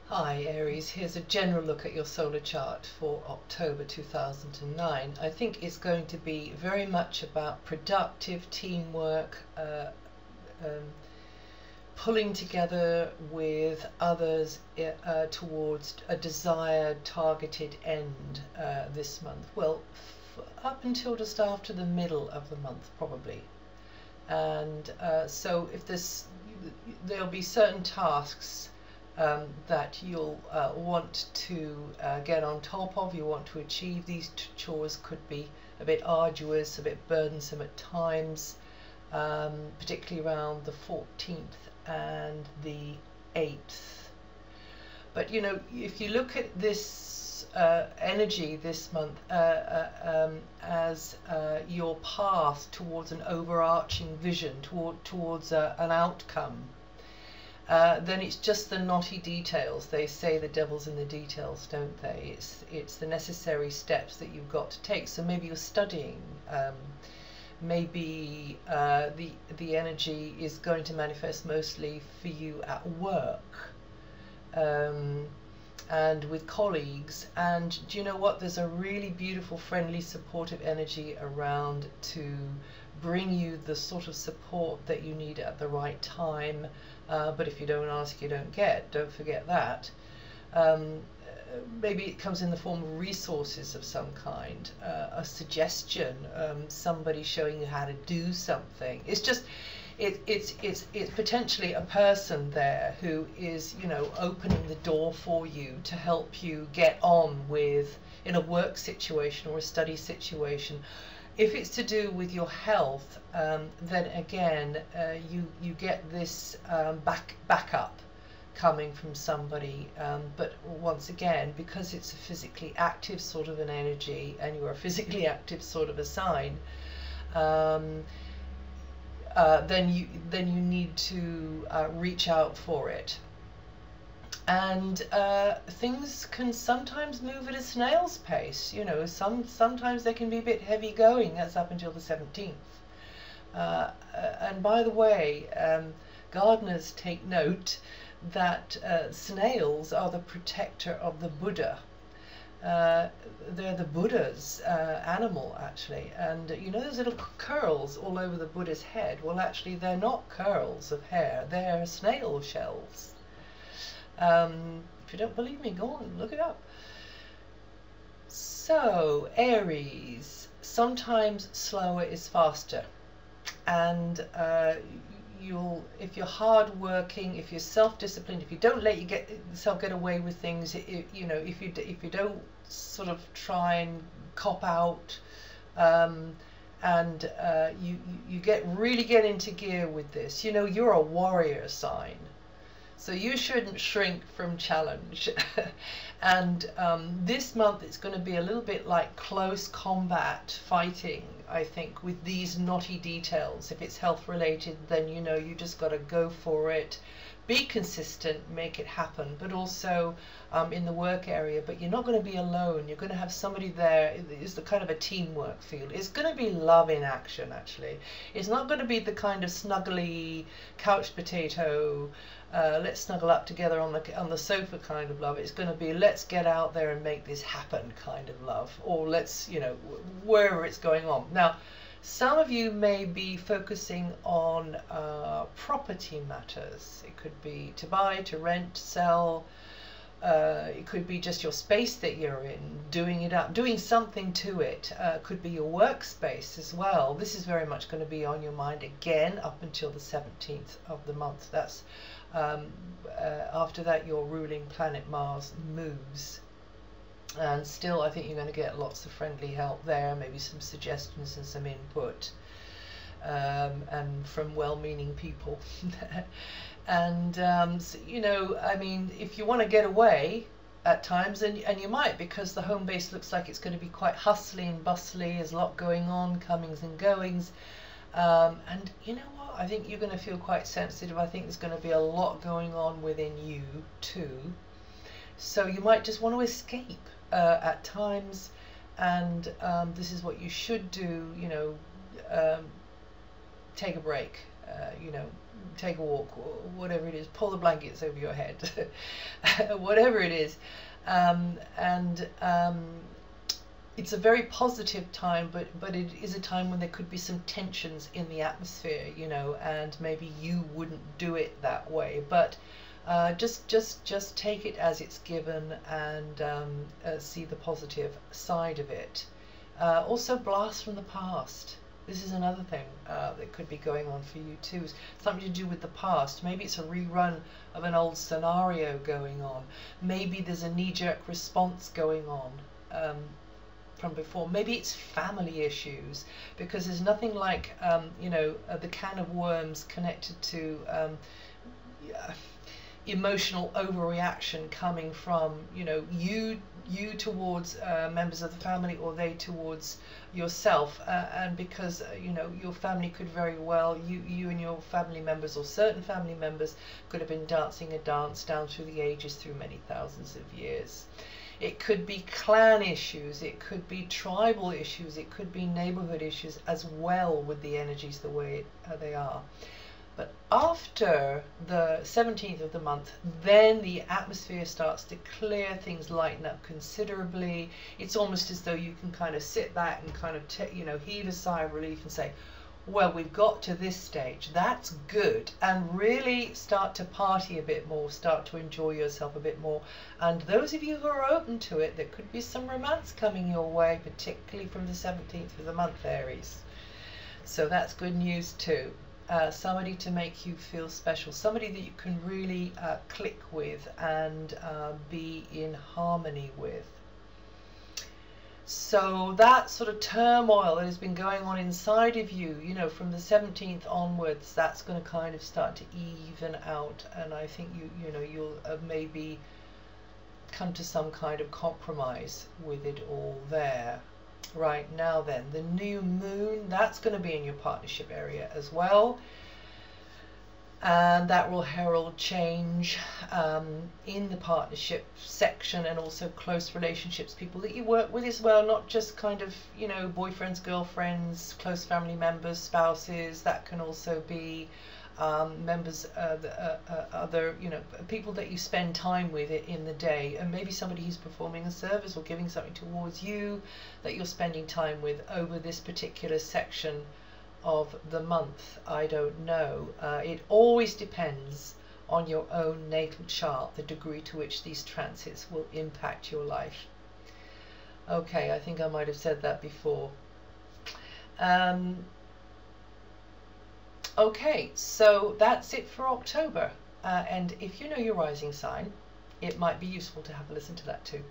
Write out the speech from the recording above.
Hi Aries, here's a general look at your solar chart for October 2009. I think it's going to be very much about productive teamwork, um, pulling together with others towards a desired targeted end this month. Well, up until just after the middle of the month probably. And so if there'll be certain tasks that you'll want to get on top of, you want to achieve. These chores could be a bit arduous, a bit burdensome at times, particularly around the 14th and the 8th. But you know, if you look at this energy this month as your path towards an overarching vision, towards an outcome, then it's just the knotty details. They say the devil's in the details, don't they? It's the necessary steps that you've got to take. So maybe you're studying, maybe the energy is going to manifest mostly for you at work, and with colleagues. And do you know what? There's a really beautiful, friendly, supportive energy around to bring you the sort of support that you need at the right time. But if you don't ask, you don't get. Don't forget that. Maybe it comes in the form of resources of some kind, a suggestion, somebody showing you how to do something. It's just, it's potentially a person there who is, you know, opening the door for you to help you get on with, in a work situation or a study situation. If it's to do with your health, then again, you get this backup coming from somebody. But once again, because it's a physically active sort of an energy, and you're a physically active sort of a sign, then you need to reach out for it. And things can sometimes move at a snail's pace. You know, sometimes they can be a bit heavy going. That's up until the 17th. And by the way, gardeners take note that snails are the protector of the Buddha. They're the Buddha's animal, actually. And you know those little curls all over the Buddha's head? Well, actually, they're not curls of hair. They're snail shells. If you don't believe me, go on, look it up. So, Aries, sometimes slower is faster. And if you're hard-working, if you're self-disciplined, if you don't let yourself get away with things, you know, if you don't sort of try and cop out, and you really get into gear with this. You know, you're a warrior sign. So you shouldn't shrink from challenge. And this month it's going to be a little bit like close combat fighting, I think, with these knotty details. If it's health related, then you know you just got to go for it. Be consistent, make it happen, but also in the work area. But you're not going to be alone. You're going to have somebody there. It's the kind of a teamwork feel. It's going to be love in action, actually. It's not going to be the kind of snuggly couch potato, let's snuggle up together on the sofa kind of love. It's going to be let's get out there and make this happen kind of love, or let's, you know, wherever it's going on. Now, some of you may be focusing on property matters. It could be to buy, to rent, sell. It could be just your space that you're in, doing it up, doing something to it. Could be your workspace as well. This is very much going to be on your mind again up until the 17th of the month. That's after that your ruling planet Mars moves. And still, I think you're going to get lots of friendly help there, maybe some suggestions and some input, and from well-meaning people. And so, you know, I mean, if you want to get away at times, and you might, because the home base looks like it's going to be quite hustly and bustly. There's a lot going on, comings and goings. And you know what? I think you're going to feel quite sensitive. I think there's going to be a lot going on within you too. So you might just want to escape at times, and this is what you should do, you know, take a break, you know, take a walk, or whatever it is, pull the blankets over your head, whatever it is. It's a very positive time, but it is a time when there could be some tensions in the atmosphere, you know, and maybe you wouldn't do it that way, but just take it as it's given, and see the positive side of it. Also, blast from the past. This is another thing that could be going on for you too. Something to do with the past. Maybe it's a rerun of an old scenario going on. Maybe there's a knee-jerk response going on from before. Maybe it's family issues, because there's nothing like you know, the can of worms connected to emotional overreaction coming from, you know, you towards members of the family, or they towards yourself, and because you know, your family could very well, you and your family members, or certain family members, could have been dancing a dance down through the ages, through many thousands of years. It could be clan issues, it could be tribal issues, it could be neighborhood issues as well, with the energies the way they are. But after the 17th of the month, then the atmosphere starts to clear, things lighten up considerably. It's almost as though you can kind of sit back and kind of, you know, heave a sigh of relief and say, well, we've got to this stage, that's good, and really start to party a bit more, start to enjoy yourself a bit more. And those of you who are open to it, there could be some romance coming your way, particularly from the 17th of the month, Aries. So that's good news too. Somebody to make you feel special, somebody that you can really click with and be in harmony with. So that sort of turmoil that has been going on inside of you, you know, from the 17th onwards, that's going to kind of start to even out, and I think you know, you'll maybe come to some kind of compromise with it all there. Right, now then, the new moon, that's going to be in your partnership area as well, and that will herald change in the partnership section, and also close relationships, people that you work with as well, not just kind of, you know, boyfriends, girlfriends, close family members, spouses. That can also be members of other, you know, people that you spend time with in the day, and maybe somebody who's performing a service or giving something towards you that you're spending time with over this particular section of the month. I don't know. It always depends on your own natal chart, the degree to which these transits will impact your life. Okay, I think I might have said that before. Okay, so that's it for October. And if you know your rising sign, it might be useful to have a listen to that too.